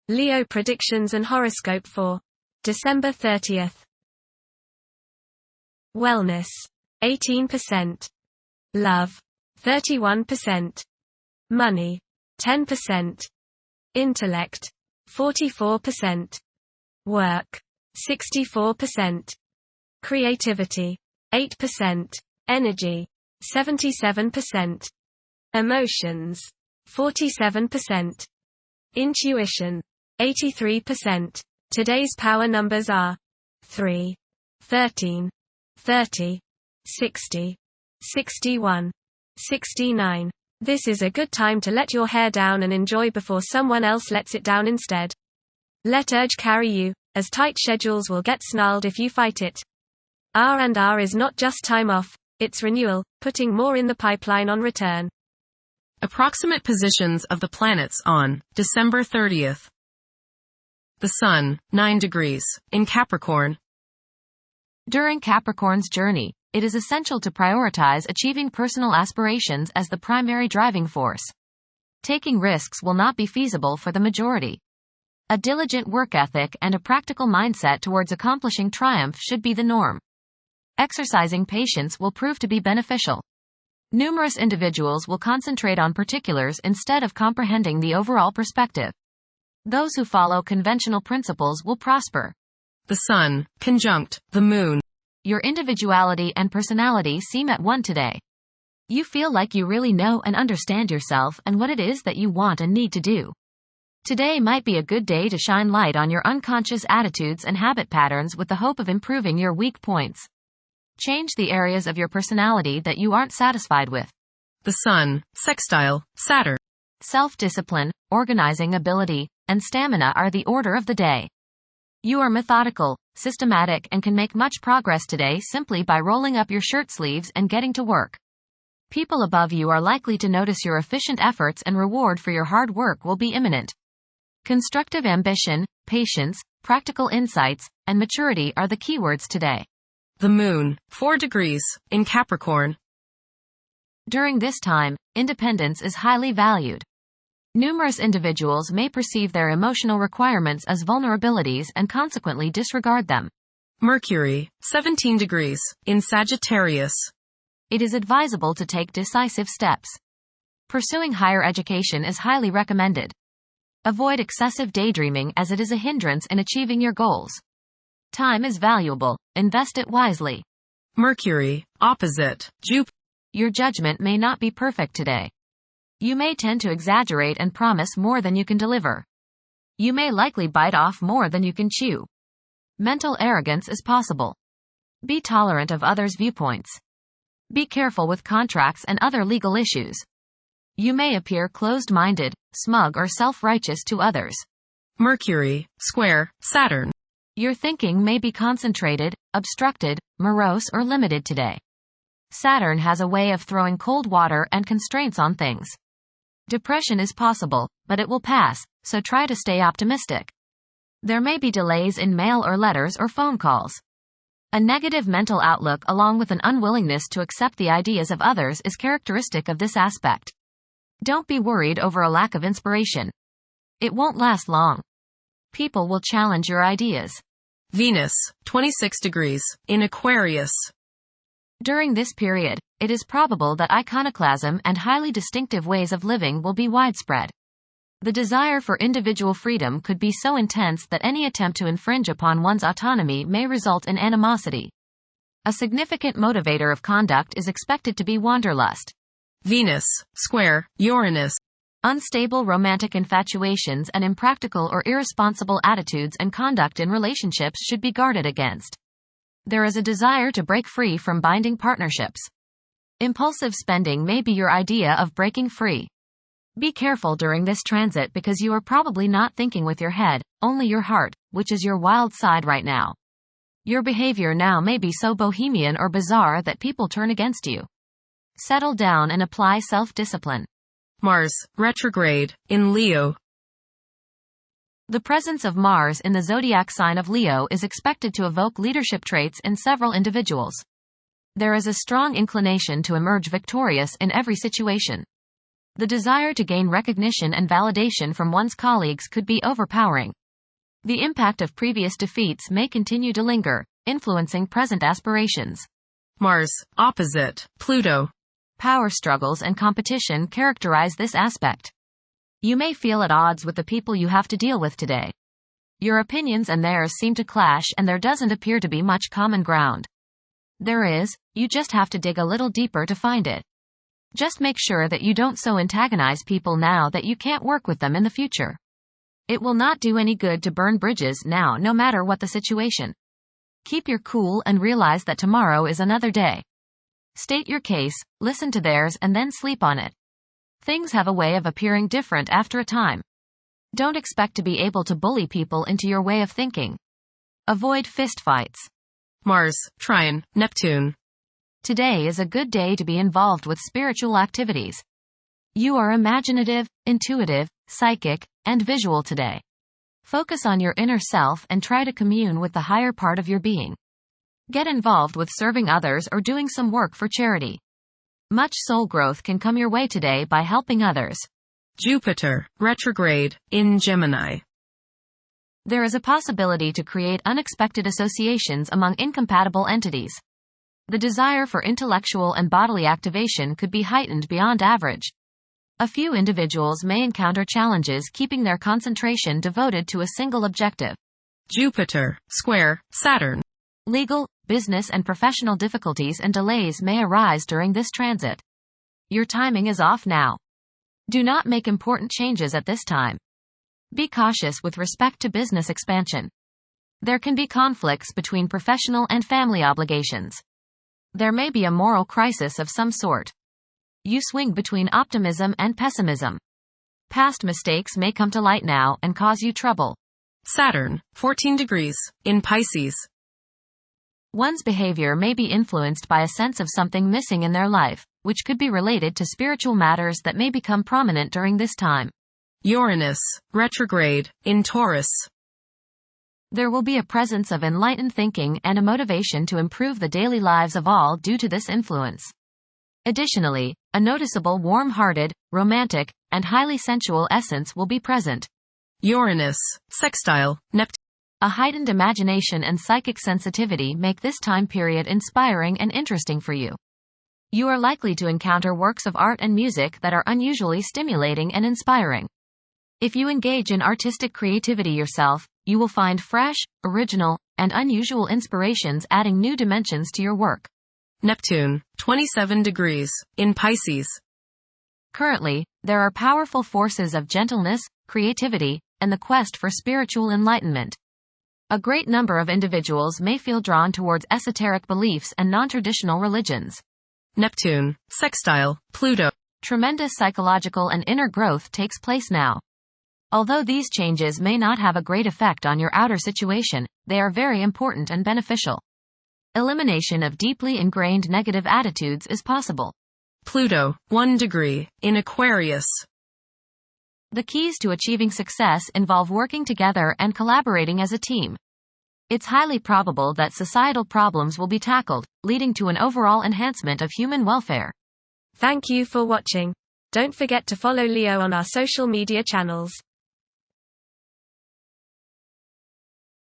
Leo predictions and horoscope for December 30th. Wellness, 18%. Love, 31%. Money, 10%. Intellect, 44%. Work, 64%. Creativity, 8%. Energy, 77%. Emotions, 47%. Intuition, 83%. Today's power numbers are 3, 13, 30, 60, 61, 69. This is a good time to let your hair down and enjoy before someone else lets it down instead. Let urge carry you, as tight schedules will get snarled if you fight it. R&R is not just time off, it's renewal, putting more in the pipeline on return. Approximate positions of the planets on December 30th. The Sun, 9 degrees, in Capricorn. During Capricorn's journey, it is essential to prioritize achieving personal aspirations as the primary driving force. Taking risks will not be feasible for the majority. A diligent work ethic and a practical mindset towards accomplishing triumph should be the norm. Exercising patience will prove to be beneficial. Numerous individuals will concentrate on particulars instead of comprehending the overall perspective. Those who follow conventional principles will prosper. The Sun, conjunct the Moon. Your individuality and personality seem at one today. You feel like you really know and understand yourself and what it is that you want and need to do. Today might be a good day to shine light on your unconscious attitudes and habit patterns with the hope of improving your weak points. Change the areas of your personality that you aren't satisfied with. The Sun, sextile Saturn. Self-discipline, organizing ability, and stamina are the order of the day. You are methodical, systematic, and can make much progress today simply by rolling up your shirt sleeves and getting to work. People above you are likely to notice your efficient efforts, and reward for your hard work will be imminent. Constructive ambition, patience, practical insights, and maturity are the keywords today. The Moon, 4 degrees, in Capricorn. During this time, independence is highly valued. Numerous individuals may perceive their emotional requirements as vulnerabilities and consequently disregard them. Mercury, 17 degrees, in Sagittarius. It is advisable to take decisive steps. Pursuing higher education is highly recommended. Avoid excessive daydreaming as it is a hindrance in achieving your goals. Time is valuable, invest it wisely. Mercury, opposite Jupiter. Your judgment may not be perfect today. You may tend to exaggerate and promise more than you can deliver. You may likely bite off more than you can chew. Mental arrogance is possible. Be tolerant of others' viewpoints. Be careful with contracts and other legal issues. You may appear closed-minded, smug, or self-righteous to others. Mercury, square Saturn. Your thinking may be concentrated, obstructed, morose, or limited today. Saturn has a way of throwing cold water and constraints on things. Depression is possible, but it will pass, so try to stay optimistic. There may be delays in mail or letters or phone calls. A negative mental outlook along with an unwillingness to accept the ideas of others is characteristic of this aspect. Don't be worried over a lack of inspiration. It won't last long. People will challenge your ideas. Venus, 26 degrees, in Aquarius. During this period, it is probable that iconoclasm and highly distinctive ways of living will be widespread. The desire for individual freedom could be so intense that any attempt to infringe upon one's autonomy may result in animosity. A significant motivator of conduct is expected to be wanderlust. Venus, square Uranus. Unstable romantic infatuations and impractical or irresponsible attitudes and conduct in relationships should be guarded against. There is a desire to break free from binding partnerships. Impulsive spending may be your idea of breaking free. Be careful during this transit because you are probably not thinking with your head, only your heart, which is your wild side right now. Your behavior now may be so bohemian or bizarre that people turn against you. Settle down and apply self-discipline. Mars, retrograde, in Leo. The presence of Mars in the zodiac sign of Leo is expected to evoke leadership traits in several individuals. There is a strong inclination to emerge victorious in every situation. The desire to gain recognition and validation from one's colleagues could be overpowering. The impact of previous defeats may continue to linger, influencing present aspirations. Mars, opposite Pluto. Power struggles and competition characterize this aspect. You may feel at odds with the people you have to deal with today. Your opinions and theirs seem to clash, and there doesn't appear to be much common ground. There is, you just have to dig a little deeper to find it. Just make sure that you don't so antagonize people now that you can't work with them in the future. It will not do any good to burn bridges now, no matter what the situation. Keep your cool and realize that tomorrow is another day. State your case, listen to theirs, and then sleep on it. Things have a way of appearing different after a time. Don't expect to be able to bully people into your way of thinking. Avoid fistfights. Mars, trine Neptune. Today is a good day to be involved with spiritual activities. You are imaginative, intuitive, psychic, and visual today. Focus on your inner self and try to commune with the higher part of your being. Get involved with serving others or doing some work for charity. Much soul growth can come your way today by helping others. Jupiter, retrograde, in Gemini. There is a possibility to create unexpected associations among incompatible entities. The desire for intellectual and bodily activation could be heightened beyond average. A few individuals may encounter challenges keeping their concentration devoted to a single objective. Jupiter, square Saturn. Legal, business, and professional difficulties and delays may arise during this transit. Your timing is off now. Do not make important changes at this time. Be cautious with respect to business expansion. There can be conflicts between professional and family obligations. There may be a moral crisis of some sort. You swing between optimism and pessimism. Past mistakes may come to light now and cause you trouble. Saturn, 14 degrees, in Pisces. One's behavior may be influenced by a sense of something missing in their life, which could be related to spiritual matters that may become prominent during this time. Uranus, retrograde, in Taurus. There will be a presence of enlightened thinking and a motivation to improve the daily lives of all due to this influence. Additionally, a noticeable warm-hearted, romantic, and highly sensual essence will be present. Uranus, sextile, Neptune. A heightened imagination and psychic sensitivity make this time period inspiring and interesting for you. You are likely to encounter works of art and music that are unusually stimulating and inspiring. If you engage in artistic creativity yourself, you will find fresh, original, and unusual inspirations adding new dimensions to your work. Neptune, 27 degrees, in Pisces. Currently, there are powerful forces of gentleness, creativity, and the quest for spiritual enlightenment. A great number of individuals may feel drawn towards esoteric beliefs and non-traditional religions. Neptune, sextile, Pluto. Tremendous psychological and inner growth takes place now. Although these changes may not have a great effect on your outer situation, they are very important and beneficial. Elimination of deeply ingrained negative attitudes is possible. Pluto, 1 degree, in Aquarius. The keys to achieving success involve working together and collaborating as a team. It's highly probable that societal problems will be tackled, leading to an overall enhancement of human welfare. Thank you for watching. Don't forget to follow Leo on our social media channels.